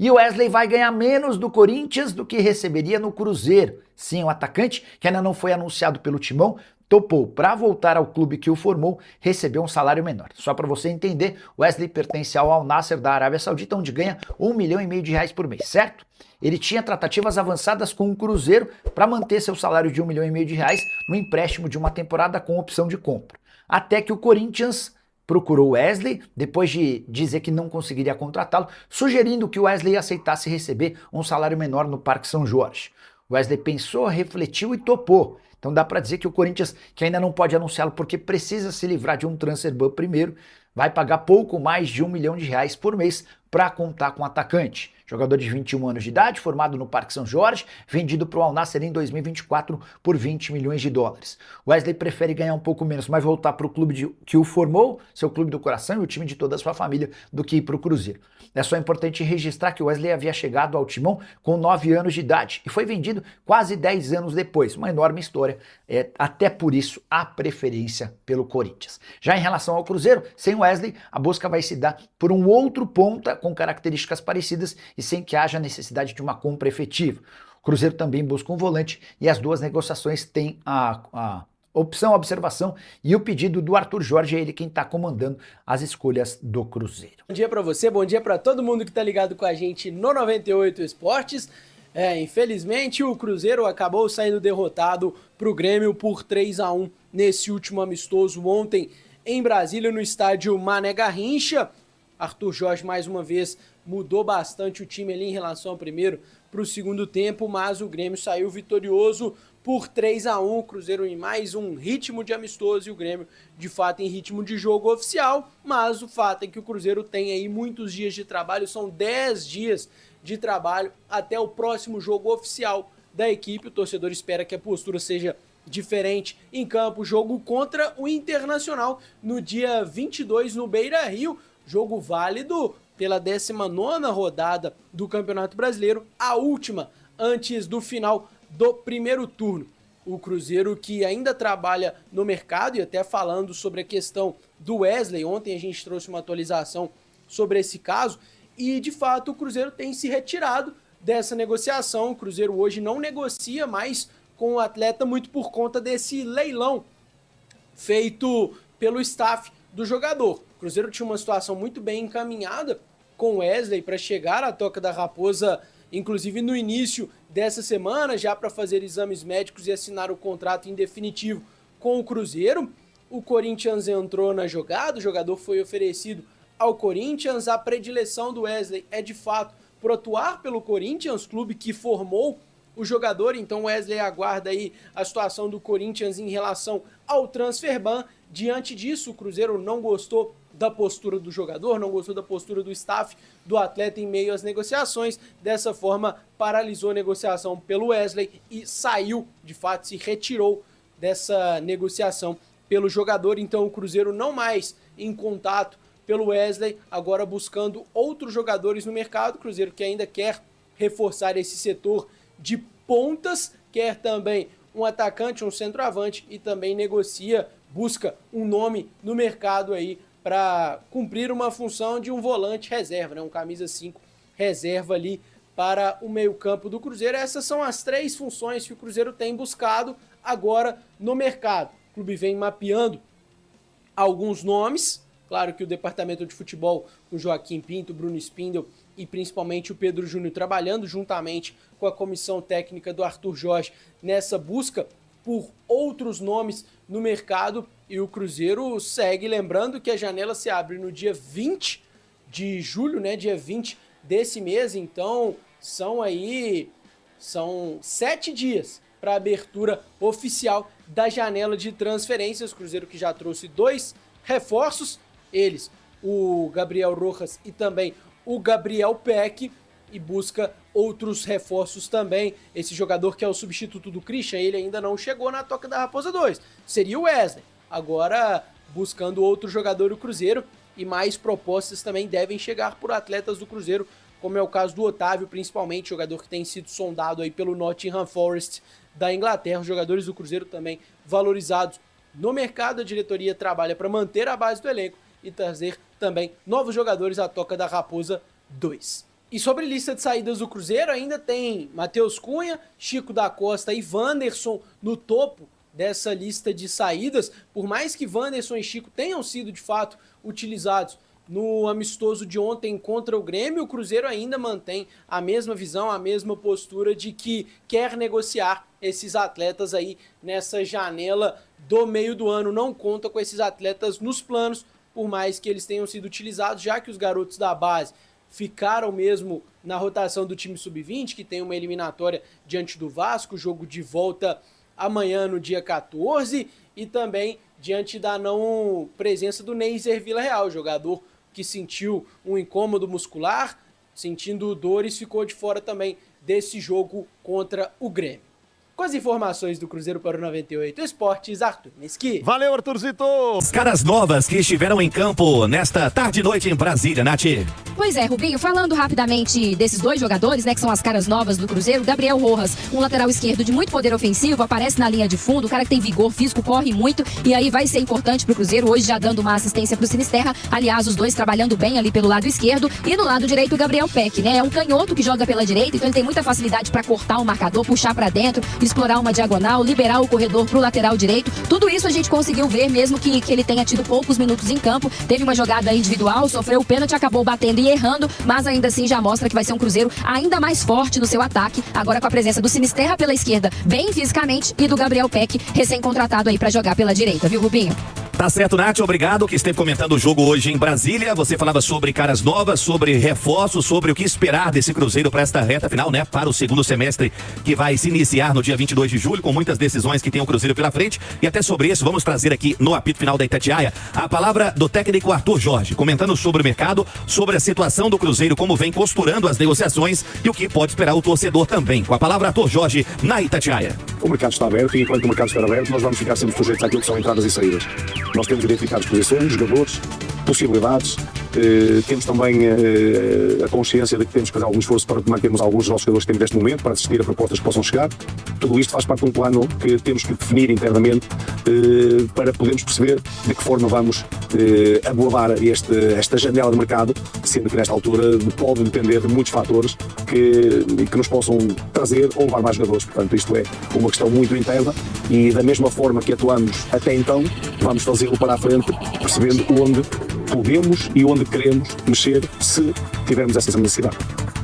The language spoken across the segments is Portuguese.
E o Wesley vai ganhar menos do Corinthians do que receberia no Cruzeiro. Sim, o atacante, que ainda não foi anunciado pelo Timão, topou para voltar ao clube que o formou, receber um salário menor. Só para você entender, Wesley pertence ao Al Nassr da Arábia Saudita, onde ganha 1,5 milhão por mês, certo? Ele tinha tratativas avançadas com o Cruzeiro para manter seu salário de 1,5 milhão no empréstimo de uma temporada com opção de compra. Até que o Corinthians procurou Wesley, depois de dizer que não conseguiria contratá-lo, sugerindo que o Wesley aceitasse receber um salário menor no Parque São Jorge. Wesley pensou, refletiu e topou. Então dá para dizer que o Corinthians, que ainda não pode anunciá-lo porque precisa se livrar de um transfer ban primeiro, vai pagar pouco mais de R$ 1 milhão por mês para contar com o atacante. Jogador de 21 anos de idade, formado no Parque São Jorge, vendido para o Al Nassr em 2024 por US$ 20 milhões. Wesley prefere ganhar um pouco menos, mas voltar para o clube que o formou, seu clube do coração e o time de toda a sua família, do que ir para o Cruzeiro. É só importante registrar que o Wesley havia chegado ao Timão com 9 anos de idade e foi vendido quase 10 anos depois. Uma enorme história, até por isso a preferência pelo Corinthians. Já em relação ao Cruzeiro, sem Wesley, a busca vai se dar por um outro ponta com características parecidas e sem que haja necessidade de uma compra efetiva. O Cruzeiro também busca um volante e as duas negociações têm a opção, a observação e o pedido do Arthur Jorge, é ele quem está comandando as escolhas do Cruzeiro. Bom dia para você, bom dia para todo mundo que está ligado com a gente no 98 Esportes. Infelizmente o Cruzeiro acabou saindo derrotado para o Grêmio por 3-1 nesse último amistoso ontem em Brasília, no estádio Mané Garrincha. Arthur Jorge mais uma vez mudou bastante o time ali em relação ao primeiro para o segundo tempo, mas o Grêmio saiu vitorioso por 3-1, o Cruzeiro em mais um ritmo de amistoso e o Grêmio de fato em ritmo de jogo oficial, mas o fato é que o Cruzeiro tem aí muitos dias de trabalho, são 10 dias de trabalho até o próximo jogo oficial da equipe. O torcedor espera que a postura seja diferente em campo, jogo contra o Internacional no dia 22 no Beira-Rio, jogo válido pela 19ª rodada do Campeonato Brasileiro, a última antes do final do primeiro turno. O Cruzeiro que ainda trabalha no mercado, e até falando sobre a questão do Wesley, ontem a gente trouxe uma atualização sobre esse caso, e de fato o Cruzeiro tem se retirado dessa negociação. O Cruzeiro hoje não negocia mais com o atleta muito por conta desse leilão feito pelo staff do jogador. O Cruzeiro tinha uma situação muito bem encaminhada com o Wesley para chegar à Toca da Raposa, inclusive no início dessa semana, já para fazer exames médicos e assinar o contrato em definitivo com o Cruzeiro. O Corinthians entrou na jogada, o jogador foi oferecido ao Corinthians. A predileção do Wesley é de fato por atuar pelo Corinthians, clube que formou o jogador, então Wesley aguarda aí a situação do Corinthians em relação ao transfer ban. Diante disso, o Cruzeiro não gostou da postura do jogador, não gostou da postura do staff do atleta em meio às negociações, dessa forma paralisou a negociação pelo Wesley e saiu, de fato se retirou dessa negociação pelo jogador. Então o Cruzeiro não mais em contato pelo Wesley, agora buscando outros jogadores no mercado. O Cruzeiro que ainda quer reforçar esse setor de pontas, quer também um atacante, um centroavante e também negocia, busca um nome no mercado aí para cumprir uma função de um volante reserva, né? Um camisa 5 reserva ali para o meio-campo do Cruzeiro. Essas são as 3 funções que o Cruzeiro tem buscado agora no mercado. O clube vem mapeando alguns nomes, claro que o departamento de futebol, com Joaquim Pinto, Bruno Spindel e principalmente o Pedro Júnior trabalhando juntamente com a comissão técnica do Arthur Jorge nessa busca por outros nomes no mercado. E o Cruzeiro segue, lembrando que a janela se abre no dia 20 de julho, né, dia 20 desse mês, então são 7 dias para a abertura oficial da janela de transferências. O Cruzeiro que já trouxe 2 reforços, eles, o Gabriel Rojas e também o Gabriel Peck, e busca outros reforços também. Esse jogador que é o substituto do Christian, ele ainda não chegou na Toca da Raposa 2, seria o Wesley. Agora buscando outro jogador do Cruzeiro, e mais propostas também devem chegar por atletas do Cruzeiro, como é o caso do Otávio, principalmente, jogador que tem sido sondado aí pelo Nottingham Forest da Inglaterra. Os jogadores do Cruzeiro também valorizados no mercado. A diretoria trabalha para manter a base do elenco e trazer também novos jogadores à Toca da Raposa 2. E sobre lista de saídas do Cruzeiro, ainda tem Matheus Cunha, Chico da Costa e Wanderson no topo dessa lista de saídas. Por mais que Wanderson e Chico tenham sido, de fato, utilizados no amistoso de ontem contra o Grêmio, o Cruzeiro ainda mantém a mesma visão, a mesma postura de que quer negociar esses atletas aí nessa janela do meio do ano. Não conta com esses atletas nos planos, por mais que eles tenham sido utilizados, já que os garotos da base ficaram mesmo na rotação do time sub-20, que tem uma eliminatória diante do Vasco, jogo de volta amanhã no dia 14, e também diante da não presença do Neiser Villarreal, jogador que sentiu um incômodo muscular, sentindo dores, ficou de fora também desse jogo contra o Grêmio. Com as informações do Cruzeiro para o 98 Esportes, Arthur Mesqui. Valeu, Arthurzito! As caras novas que estiveram em campo nesta tarde e noite em Brasília, Nath. Pois é, Rubinho, falando rapidamente desses dois jogadores, né, que são as caras novas do Cruzeiro, Gabriel Rojas, um lateral esquerdo de muito poder ofensivo, aparece na linha de fundo, o cara que tem vigor físico, corre muito, e aí vai ser importante pro Cruzeiro, hoje já dando uma assistência pro Sinisterra, aliás, os dois trabalhando bem ali pelo lado esquerdo, e no lado direito o Gabriel Peck, né, é um canhoto que joga pela direita, então ele tem muita facilidade para cortar o marcador, puxar para dentro, explorar uma diagonal, liberar o corredor pro lateral direito, tudo isso a gente conseguiu ver, mesmo que ele tenha tido poucos minutos em campo, teve uma jogada individual, sofreu o pênalti, acabou batendo e errando, mas ainda assim já mostra que vai ser um Cruzeiro ainda mais forte no seu ataque, agora com a presença do Sinisterra pela esquerda, bem fisicamente, e do Gabriel Peck, recém-contratado aí pra jogar pela direita, viu, Rubinho? Tá certo, Nath, obrigado que esteve comentando o jogo hoje em Brasília. Você falava sobre caras novas, sobre reforços, sobre o que esperar desse Cruzeiro para esta reta final, né? Para o segundo semestre que vai se iniciar no dia 22 de julho, com muitas decisões que tem o Cruzeiro pela frente. E até sobre isso, vamos trazer aqui no apito final da Itatiaia a palavra do técnico Arthur Jorge, comentando sobre o mercado, sobre a situação do Cruzeiro, como vem costurando as negociações e o que pode esperar o torcedor também. Com a palavra Arthur Jorge na Itatiaia. O mercado está aberto e enquanto o mercado estiver aberto, nós vamos ficar sempre sujeitos àquilo que são entradas e saídas. Nós temos identificado posições, jogadores, possibilidades, temos também a consciência de que temos que fazer algum esforço para mantermos alguns dos nossos jogadores que temos neste momento, para assistir a propostas que possam chegar. Tudo isto faz parte de um plano que temos que definir internamente para podermos perceber de que forma vamos abordar esta janela de mercado, sendo que nesta altura pode depender de muitos fatores que nos possam trazer ou levar mais jogadores. Portanto, isto é uma questão muito interna e da mesma forma que atuamos até então, vamos fazê-lo para a frente, percebendo onde podemos e onde queremos mexer se tivermos essa necessidade.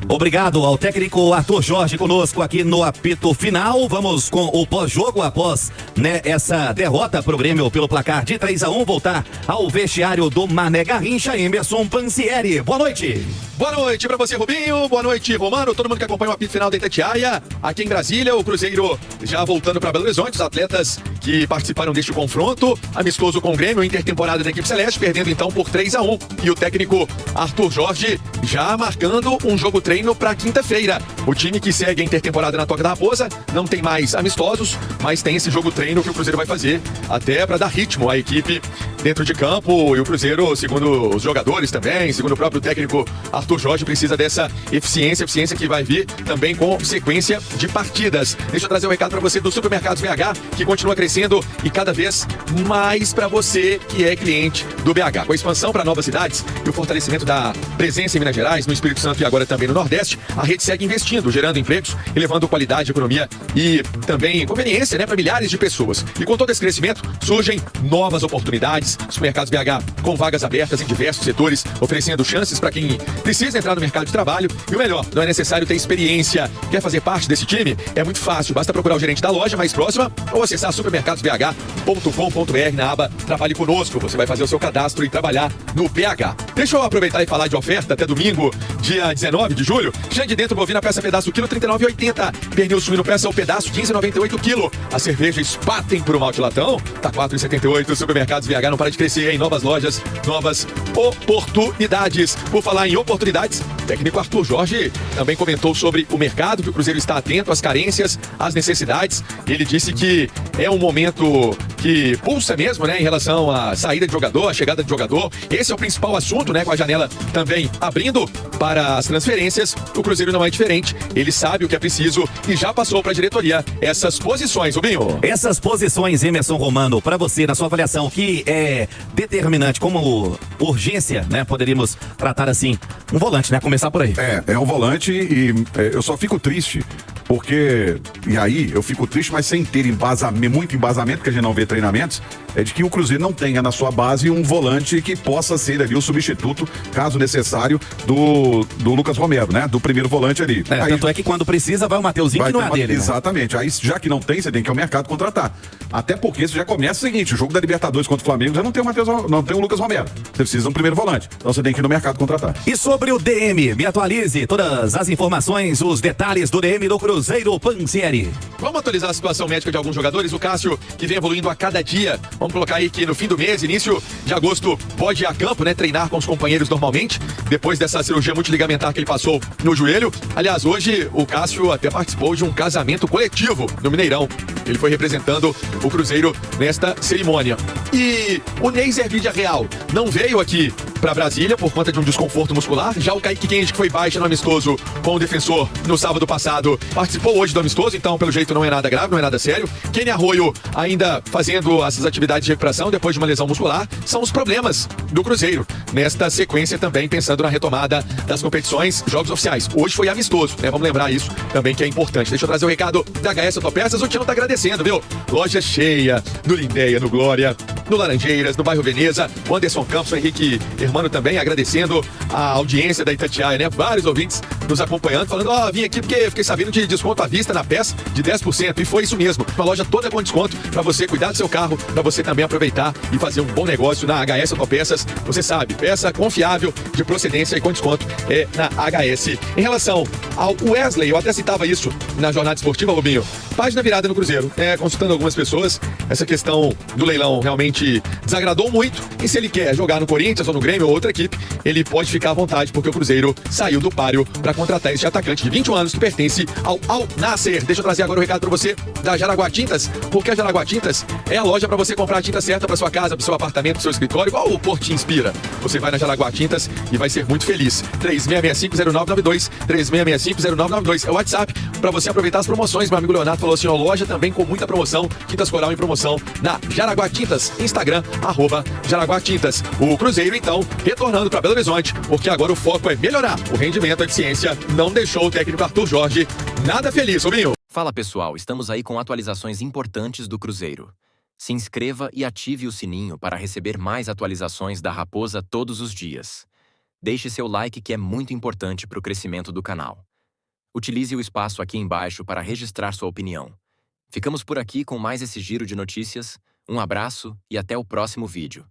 Obrigado ao técnico Arthur Jorge conosco aqui no apito final. Vamos com o pós-jogo após, né, essa derrota pro Grêmio pelo placar de 3-1, voltar ao vestiário do Mané Garrincha, Emerson Pansieri. Boa noite. Boa noite pra você, Rubinho. Boa noite, Romano. Todo mundo que acompanha o apito final da Itatiaia. Aqui em Brasília, o Cruzeiro já voltando para Belo Horizonte. Os atletas que participaram deste confronto amistoso com o Grêmio, intertemporada da equipe celeste, perdendo então por 3-1. E o técnico Arthur Jorge já marcando um jogo treino para quinta-feira. O time que segue a intertemporada na Toca da Raposa não tem mais amistosos, mas tem esse jogo treino que o Cruzeiro vai fazer até para dar ritmo à equipe dentro de campo. E o Cruzeiro, segundo os jogadores também, segundo o próprio técnico Arthur Jorge, precisa dessa eficiência que vai vir também com sequência de partidas. Deixa eu trazer um recado para você do Supermercados BH, que continua crescendo e cada vez mais para você que é cliente do BH. Com a expansão para novas cidades e o fortalecimento da presença em Minas Gerais, no Espírito Santo e agora também no Nordeste, a rede segue investindo, gerando empregos, elevando qualidade, economia e também conveniência, né, para milhares de pessoas. E com todo esse crescimento, surgem novas oportunidades. Supermercados BH com vagas abertas em diversos setores, oferecendo chances para quem precisa entrar no mercado de trabalho. E o melhor, não é necessário ter experiência. Quer fazer parte desse time? É muito fácil, basta procurar o gerente da loja mais próxima ou acessar supermercadosbh.com.br na aba Trabalhe Conosco. Você vai fazer o seu cadastro e trabalhar no BH. Deixa eu aproveitar e falar de oferta até domingo, dia 19 de julho. Jangue de dentro bovina peça pedaço quilo, R$ 39,80. Pernil suíno peça o pedaço, R$ 15,98 quilo. A cerveja Spaten por um malte latão, tá R$ 4,78. Supermercados BH não para de crescer, em novas lojas, novas oportunidades. Por falar em oportunidades, o técnico Arthur Jorge também comentou sobre o mercado, que o Cruzeiro está atento às carências, às necessidades. Ele disse que é um momento que pulsa mesmo, né, em relação à saída de jogador, a chegada de jogador. Esse é o principal assunto, né, com a janela também abrindo para as transferências. O Cruzeiro não é diferente, ele sabe o que é preciso e já passou para a diretoria essas posições, Rubinho. Essas posições, Emerson Romano, para você, na sua avaliação, que é determinante como urgência, né, poderíamos tratar assim, um volante, né, começar por aí. É um volante e eu só fico triste porque, e aí eu fico triste, mas sem ter muito embasamento, porque a gente não vê treinamentos, é de que o Cruzeiro não tenha na sua base um volante que possa ser ali o substituto, caso necessário, do Lucas Romero, né? Do primeiro volante ali. Aí, tanto é que quando precisa vai o Mateuzinho, que não é dele, né? Exatamente. Aí, já que não tem, você tem que ir ao mercado contratar. Até porque você já começa o seguinte, o jogo da Libertadores contra o Flamengo já não tem o Lucas Romero. Você precisa de um primeiro volante. Então você tem que ir no mercado contratar. E sobre o DM, me atualize todas as informações, os detalhes do DM do Cruzeiro, Pansieri. Vamos atualizar a situação médica de alguns jogadores. O Cássio, que vem evoluindo a cada dia. Vamos colocar aí que no fim do mês, início de agosto, pode ir a campo, né? Treinar com os companheiros normalmente, depois dessa cirurgia multiligamentar que ele passou no joelho. Aliás, hoje o Cássio até participou de um casamento coletivo no Mineirão. Ele foi representando o Cruzeiro nesta cerimônia. E o Neiser Villarreal não veio aqui para Brasília por conta de um desconforto muscular. Já o Kaique Kenji, que foi baixa no amistoso com o defensor no sábado passado, participou hoje do amistoso, então pelo jeito não é nada grave, não é nada sério. Kenny Arroio ainda fazendo essas atividades de recuperação depois de uma lesão muscular. São os problemas do Cruzeiro nesta sequência também, pensando na retomada das competições, jogos oficiais. Hoje foi amistoso, né? Vamos lembrar isso também, que é importante. Deixa eu trazer o recado da HS Autopeças. O Tino tá agradecendo, viu? Loja cheia no Lindéia, no Glória, no Laranjeiras, no bairro Veneza. O Anderson Campos, o Henrique Hermano também agradecendo a audiência da Itatiaia, né? Vários ouvintes nos acompanhando, falando, vim aqui porque fiquei sabendo de desconto à vista na peça de 10%. E foi isso mesmo. Uma loja toda com desconto para você cuidar do seu carro, para você também aproveitar e fazer um bom negócio na HS Autopeças. Você sabe, peça confiável, de procedência e com desconto é na HS. Em relação ao Wesley, eu até citava isso na jornada esportiva, Rubinho. Página virada no Cruzeiro. Consultando algumas pessoas, essa questão do leilão realmente desagradou muito. E se ele quer jogar no Corinthians ou no Grêmio ou outra equipe, ele pode ficar à vontade, porque o Cruzeiro saiu do páreo para contratar esse atacante de 21 anos que pertence ao Al Nassr. Deixa eu trazer agora o recado para você da Jaraguá Tintas, porque a Jaraguá Tintas é a loja para você comprar a tinta certa para sua casa, para seu apartamento, para seu escritório, igual o Porto te inspira. Você vai na Jaraguá Tintas e vai ser muito feliz. 36650992, 36650992 é o WhatsApp para você aproveitar as promoções. Meu amigo Leonardo falou assim, loja também com muita promoção, Tintas Coral em promoção na Jaraguá Tintas, Instagram, @Jaraguá Tintas. O Cruzeiro, então, retornando para Belo Horizonte, porque agora o foco é melhorar o rendimento, a eficiência. Não deixou o técnico Arthur Jorge nada feliz, Rubinho. Fala pessoal, estamos aí com atualizações importantes do Cruzeiro. Se inscreva e ative o sininho para receber mais atualizações da Raposa todos os dias. Deixe seu like, que é muito importante para o crescimento do canal. Utilize o espaço aqui embaixo para registrar sua opinião. Ficamos por aqui com mais esse giro de notícias. Um abraço e até o próximo vídeo.